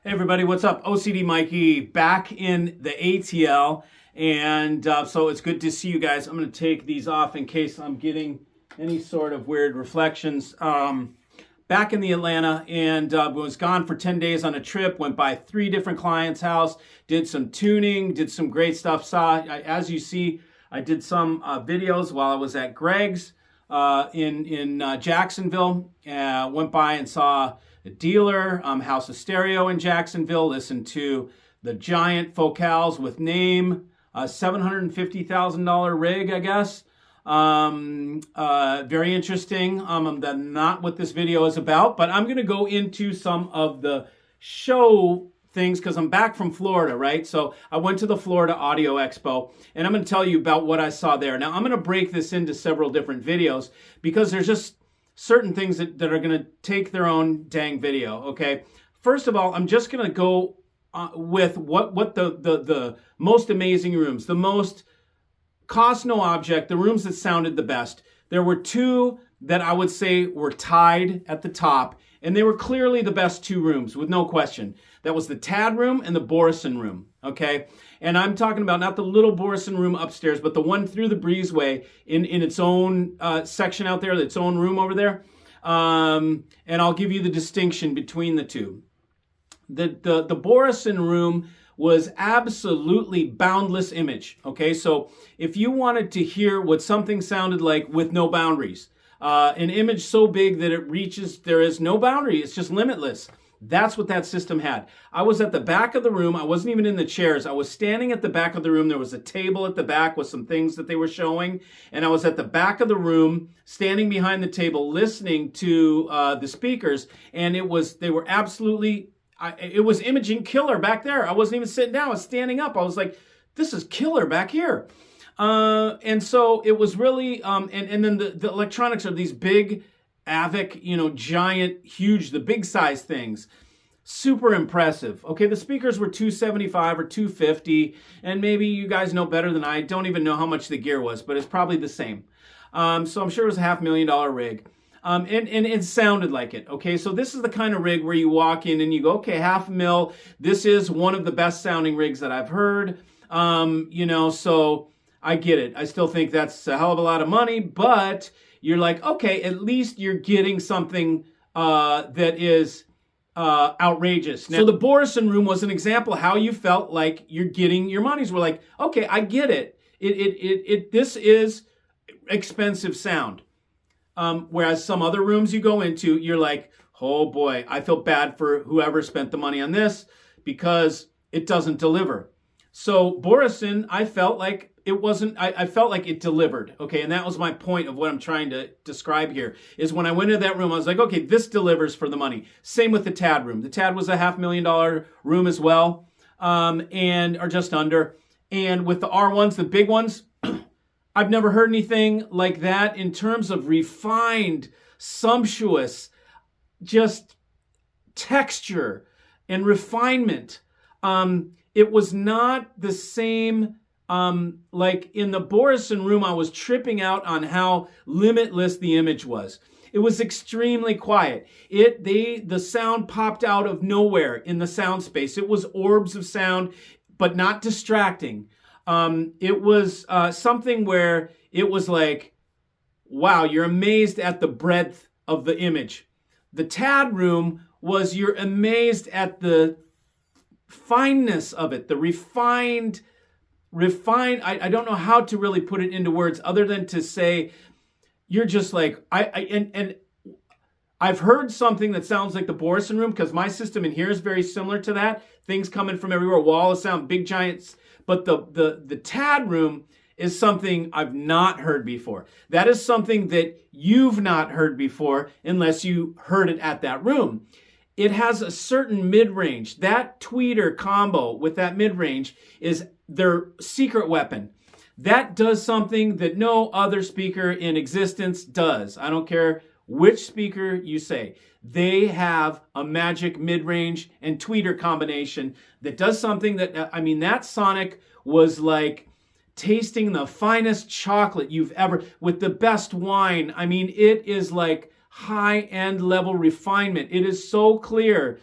Hey everybody, what's up? OCD Mikey back in the ATL, and so it's good to see you guys. I'm going to take these off in case I'm getting any sort of weird reflections. Back in the Atlanta, and was gone for 10 days on a trip, went by 3 different clients' house, did some tuning, did some great stuff. As you see, I did some videos while I was at Greg's in Jacksonville. Went by and saw the dealer, House of Stereo in Jacksonville, listened to the giant Focals with name, $750,000 rig, I guess. Very interesting. That's not what this video is about, but I'm going to go into some of the show things because I'm back from Florida, right? So I went to the Florida Audio Expo, and I'm going to tell you about what I saw there. Now, I'm going to break this into several different videos because there's just certain things that are going to take their own dang video, okay? First of all, I'm just going to go with what the most amazing rooms, the most cost no object, the rooms that sounded the best. There were 2 that I would say were tied at the top, and they were clearly the best 2 rooms, with no question. That was the TAD room and the Borresen room, okay? And I'm talking about not the little Borresen room upstairs, but the one through the breezeway in its own section out there, its own room over there. And I'll give you the distinction between the 2. The Borresen room was absolutely boundless image, okay? So if you wanted to hear what something sounded like with no boundaries, an image so big that it reaches, there is no boundary, it's just limitless. That's what that system had. I was at the back of the room. I wasn't even in the chairs. I was standing at the back of the room. There was a table at the back with some things that they were showing. And I was at the back of the room, standing behind the table, listening to the speakers. And they were absolutely, it was imaging killer back there. I wasn't even sitting down. I was standing up. I was like, this is killer back here. And so it was really, and then the electronics are these big, AVIC, giant, huge, the big size things. Super impressive. Okay, the speakers were $275 or $250, and maybe you guys know better than I. Don't even know how much the gear was, but it's probably the same. So I'm sure it was a $500,000 rig. And it sounded like it. Okay, so this is the kind of rig where you walk in and you go, okay, $500,000. This is one of the best sounding rigs that I've heard. So I get it. I still think that's a hell of a lot of money, but you're like, okay, at least you're getting something that is outrageous. Now, so the Borresen room was an example of how you felt like you're getting your money's worth. Like, okay, I get it. This is expensive sound. Whereas some other rooms you go into, you're like, oh boy, I feel bad for whoever spent the money on this because it doesn't deliver. So Borresen, I felt like it wasn't, I felt like it delivered, okay? And that was my point of what I'm trying to describe here, is when I went into that room, I was like, okay, this delivers for the money. Same with the TAD room. The TAD was a $500,000 room as well, or just under. And with the R1s, the big ones, I've never heard anything like that in terms of refined, sumptuous, just texture and refinement. It was not the same, like in the Borresen room, I was tripping out on how limitless the image was. It was extremely quiet. The sound popped out of nowhere in the sound space. It was orbs of sound, but not distracting. It was something where it was like, wow, you're amazed at the breadth of the image. The TAD room was, you're amazed at the fineness of it, the refined, I don't know how to really put it into words other than to say, you're just like, and I've heard something that sounds like the Borresen room because my system in here is very similar to that. Things coming from everywhere, wall of sound, big giants. But the TAD room is something I've not heard before. That is something that you've not heard before unless you heard it at that room. It has a certain mid-range. That tweeter combo with that mid-range is their secret weapon. That does something that no other speaker in existence does. I don't care which speaker you say. They have a magic mid-range and tweeter combination that does something that, that sonic was like tasting the finest chocolate you've ever, with the best wine. It is like high-end level refinement. It is so clear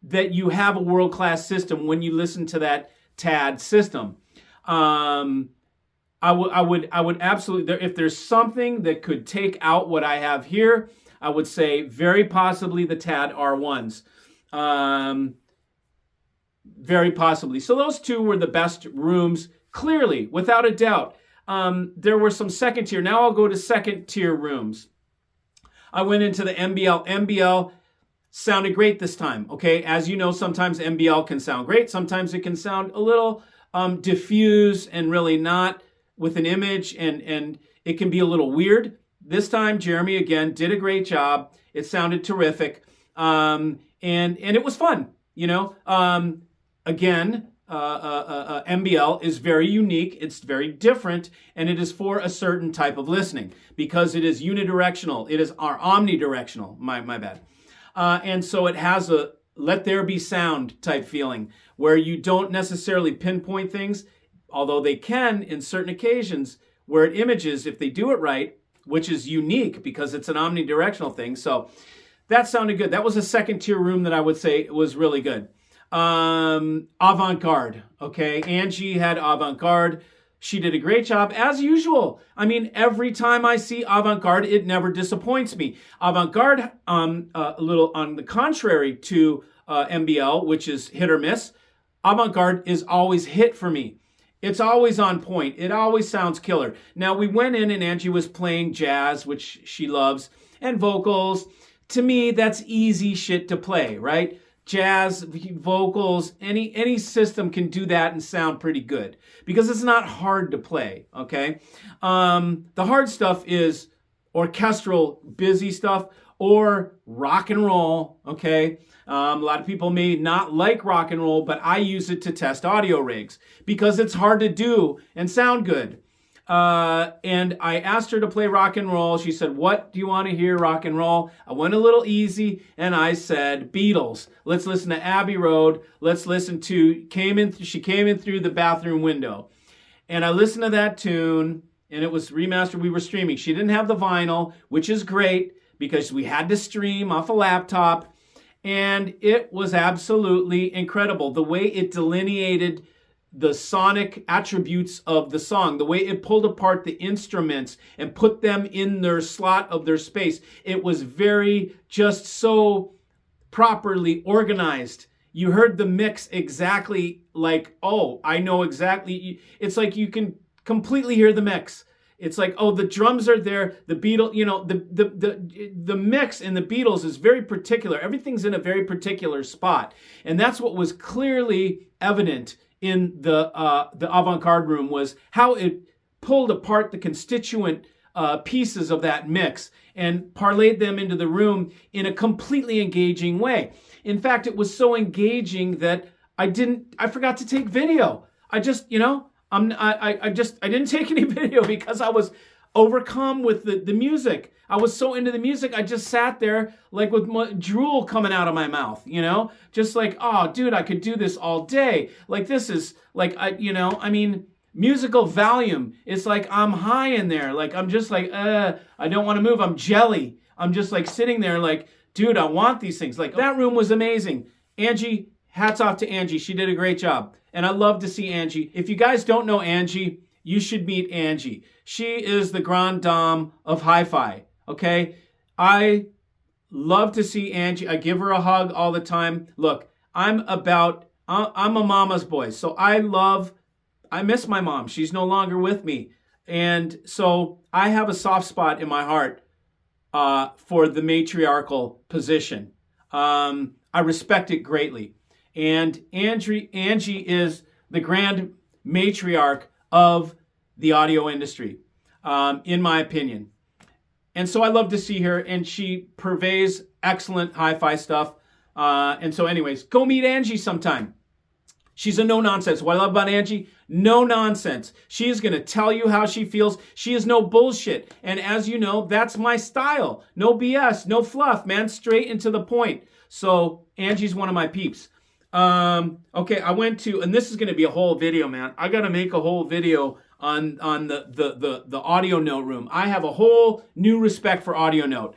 that you have a world-class system when you listen to that TAD system. I would absolutely, if there's something that could take out what I have here, I would say very possibly the TAD R1s. Very possibly. So those two were the best rooms, clearly, without a doubt. There were some second tier. Now I'll go to second tier rooms. I went into the MBL. MBL sounded great this time, okay? As you know, sometimes MBL can sound great. Sometimes it can sound a little diffuse and really not with an image, and it can be a little weird. This time, Jeremy, again, did a great job. It sounded terrific, and it was fun, you know? Again, MBL is very unique, it's very different, and it is for a certain type of listening because it is unidirectional, it is omnidirectional, my bad. And so it has a let there be sound type feeling where you don't necessarily pinpoint things, although they can in certain occasions where it images, if they do it right, which is unique because it's an omnidirectional thing. So that sounded good. That was a second tier room that I would say was really good. Avantgarde, okay? Angie had Avantgarde. She did a great job, as usual. I mean, every time I see Avantgarde, it never disappoints me. Avantgarde, a little on the contrary to MBL, which is hit or miss, Avantgarde is always hit for me. It's always on point. It always sounds killer. Now, we went in and Angie was playing jazz, which she loves, and vocals. To me, that's easy shit to play, right? Jazz, vocals, any system can do that and sound pretty good because it's not hard to play, okay? The hard stuff is orchestral, busy stuff, or rock and roll, okay? A lot of people may not like rock and roll, but I use it to test audio rigs because it's hard to do and sound good. And I asked her to play rock and roll. She said, "What do you want to hear rock and roll?" I went a little easy and I said, Beatles. Let's listen to Abbey Road. Let's listen to, she came in through the bathroom window. And I listened to that tune and it was remastered. We were streaming. She didn't have the vinyl, which is great because we had to stream off a laptop. And it was absolutely incredible. The way it delineated the sonic attributes of the song, the way it pulled apart the instruments and put them in their slot of their space. It was very, just so properly organized. You heard the mix exactly like, oh, I know exactly. It's like you can completely hear the mix. It's like, oh, the drums are there. The Beatles, you know, the mix in the Beatles is very particular. Everything's in a very particular spot. And that's what was clearly evident in the Avantgarde room, was how it pulled apart the constituent pieces of that mix and parlayed them into the room in a completely engaging way. In fact, it was so engaging that I forgot to take video. I just, you know, I didn't take any video because I was overcome with the music. I was so into the music, I just sat there like with drool coming out of my mouth, you know? Just like, oh, dude, I could do this all day. Like, this is, like, musical volume. It's like I'm high in there. Like, I'm just like, I don't want to move. I'm jelly. I'm just like sitting there like, dude, I want these things. Like, that room was amazing. Angie, hats off to Angie. She did a great job. And I love to see Angie. If you guys don't know Angie, you should meet Angie. She is the grande dame of hi-fi, okay? I love to see Angie. I give her a hug all the time. Look, I'm a mama's boy, so I miss my mom. She's no longer with me. And so I have a soft spot in my heart for the matriarchal position. I respect it greatly. And Angie is the grand matriarch of the audio industry, in my opinion. And so I love to see her, and she purveys excellent hi-fi stuff. And so anyways, go meet Angie sometime. She's a no-nonsense. What I love about Angie, no nonsense. She is going to tell you how she feels. She is no bullshit. And as you know, that's my style. No BS, no fluff, man. Straight and to the point. So Angie's one of my peeps. Okay, I went to, and this is going to be a whole video, man. I got to make a whole video on the Audio Note room. I have a whole new respect for Audio Note.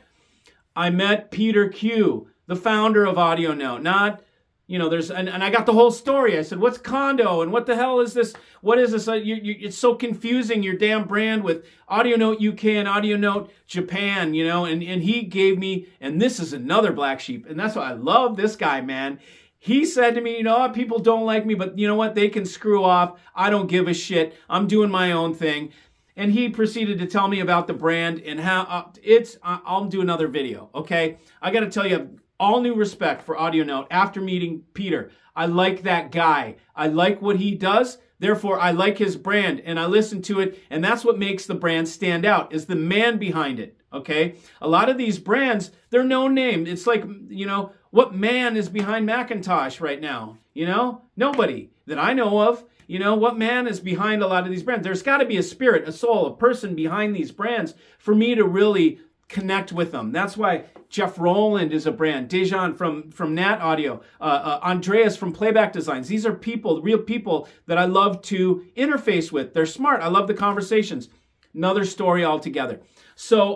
I met Peter Q, the founder of Audio Note. Not, you know, and I got the whole story. I said, what's Kondo? And what the hell is this? What is this? It's so confusing, your damn brand with AudioNote UK and AudioNote Japan, you know, and he gave me, and this is another black sheep. And that's why I love this guy, man. He said to me, you know what, people don't like me, but you know what? They can screw off. I don't give a shit. I'm doing my own thing. And he proceeded to tell me about the brand and how I'll do another video, okay? I got to tell you, all new respect for AudioNote after meeting Peter. I like that guy. I like what he does. Therefore, I like his brand and I listen to it. And that's what makes the brand stand out, is the man behind it, okay? A lot of these brands, they're no name. It's like, you know, what man is behind Macintosh right now? You know, nobody that I know of. You know, what man is behind a lot of these brands? There's got to be a spirit, a soul, a person behind these brands for me to really connect with them. That's why Jeff Rowland is a brand. Dejan from Nat Audio. Andreas from Playback Designs. These are people, real people that I love to interface with. They're smart. I love the conversations. Another story altogether. So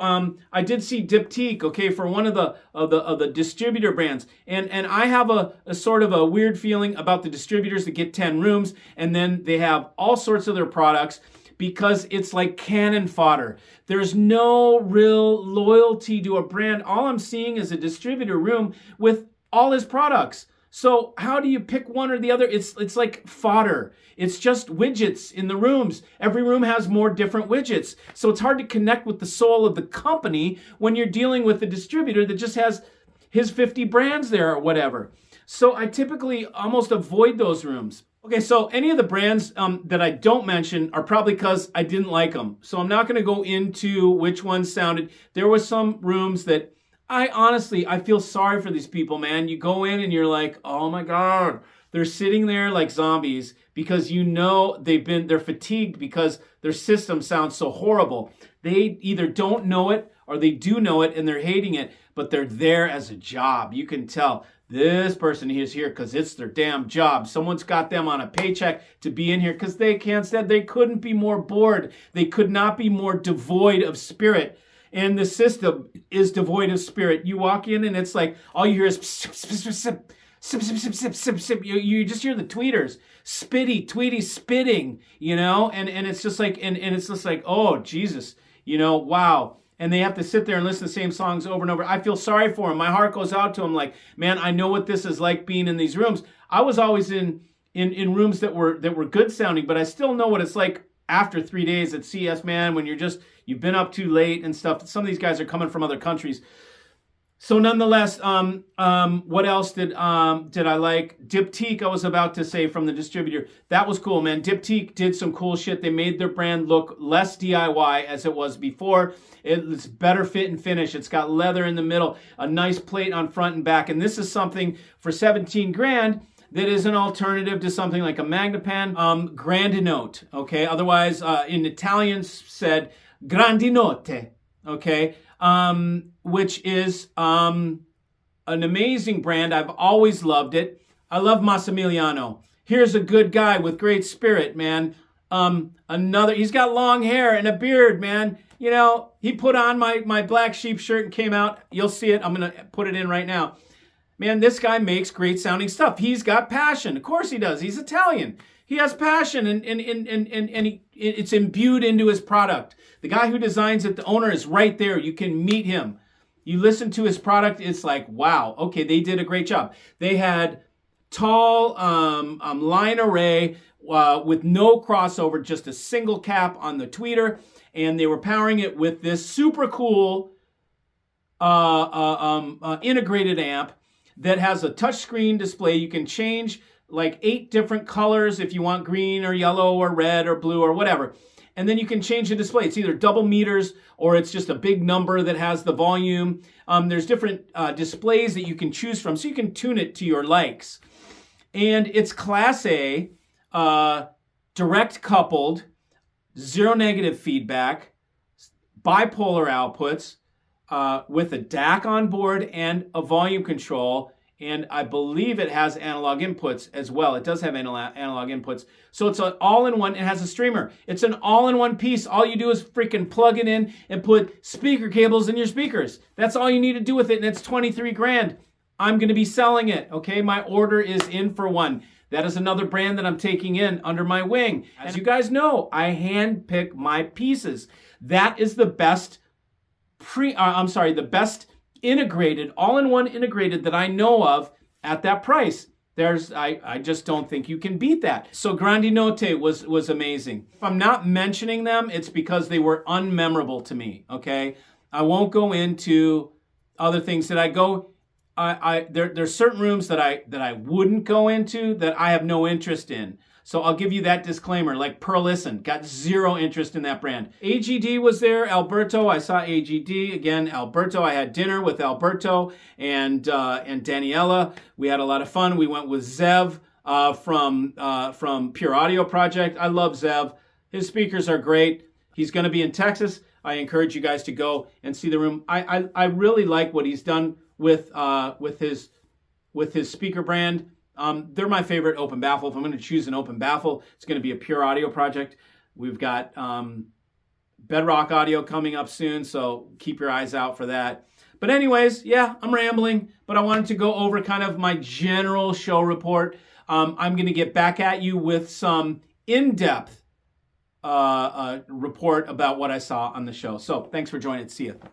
I did see Diptyque, okay, for one of the distributor brands, and I have a sort of a weird feeling about the distributors that get 10 rooms, and then they have all sorts of their products, because it's like cannon fodder. There's no real loyalty to a brand. All I'm seeing is a distributor room with all his products. So how do you pick one or the other? It's like fodder. It's just widgets in the rooms. Every room has more different widgets. So it's hard to connect with the soul of the company when you're dealing with a distributor that just has his 50 brands there or whatever. So I typically almost avoid those rooms. Okay, so any of the brands that I don't mention are probably because I didn't like them. So I'm not going to go into which ones sounded. There were some rooms that I feel sorry for these people, man. You go in and you're like, oh my God, they're sitting there like zombies because you know they're fatigued because their system sounds so horrible. They either don't know it or they do know it and they're hating it, but they're there as a job. You can tell this person is here because it's their damn job. Someone's got them on a paycheck to be in here because they can't stand. They couldn't be more bored. They could not be more devoid of spirit. And the system is devoid of spirit. You walk in and it's like, all you hear is sip, sip, sip, sip, sip, sip, sip, sip, sip, sip. You just hear the tweeters, tweety, spitting, you know? And it's just like, and it's just like, oh, Jesus, you know, wow. And they have to sit there and listen to the same songs over and over. I feel sorry for them. My heart goes out to them like, man, I know what this is like being in these rooms. I was always in rooms that were good sounding, but I still know what it's like after 3 days at CS, man, when you've been up too late and stuff. Some of these guys are coming from other countries. So nonetheless, what else did I like? Diptyque, I was about to say, from the distributor. That was cool, man. Diptyque did some cool shit. They made their brand look less DIY as it was before. It's better fit and finish. It's got leather in the middle, a nice plate on front and back. And this is something for 17 grand that is an alternative to something like a Magnapan Grandinote, okay? Otherwise, in Italian said Grandinote, okay? Which is an amazing brand. I've always loved it. I love Massimiliano. Here's a good guy with great spirit, man. He's got long hair and a beard, man. You know, he put on my black sheep shirt and came out. You'll see it. I'm going to put it in right now. Man, this guy makes great sounding stuff. He's got passion. Of course he does. He's Italian. He has passion and it's imbued into his product. The guy who designs it, the owner, is right there. You can meet him. You listen to his product, it's like, wow, okay, they did a great job. They had tall line array with no crossover, just a single cap on the tweeter, and they were powering it with this super cool integrated amp that has a touchscreen display. You can change like 8 different colors if you want green or yellow or red or blue or whatever. And then you can change the display. It's either double meters or it's just a big number that has the volume. There's different displays that you can choose from, so you can tune it to your likes. And it's Class A, direct coupled, zero negative feedback, bipolar outputs, with a DAC on board and a volume control. And I believe it has analog inputs as well. It does have analog inputs. So it's an all-in-one. It has a streamer. It's an all-in-one piece. All you do is freaking plug it in and put speaker cables in your speakers. That's all you need to do with it, and it's 23 grand. I'm going to be selling it. Okay, my order is in for one. That is another brand that I'm taking in under my wing. As you guys know, I hand pick my pieces. That is the best the best integrated, all-in-one integrated that I know of at that price. I just don't think you can beat that. So Grandinote was amazing. If I'm not mentioning them, it's because they were unmemorable to me, okay? I won't go into other things that I go. There's certain rooms that I wouldn't go into that I have no interest in. So I'll give you that disclaimer, like Borresen, got zero interest in that brand. AGD was there, Alberto, I saw AGD. Again, Alberto, I had dinner with Alberto and Daniela. We had a lot of fun. We went with Zev from Pure Audio Project. I love Zev. His speakers are great. He's gonna be in Texas. I encourage you guys to go and see the room. I really like what he's done with his speaker brand. They're my favorite open baffle. If I'm going to choose an open baffle, it's going to be a Pure Audio project. We've got Bedrock Audio coming up soon, so keep your eyes out for that. But anyways, yeah, I'm rambling, but I wanted to go over kind of my general show report. I'm going to get back at you with some in-depth report about what I saw on the show. So thanks for joining. See you.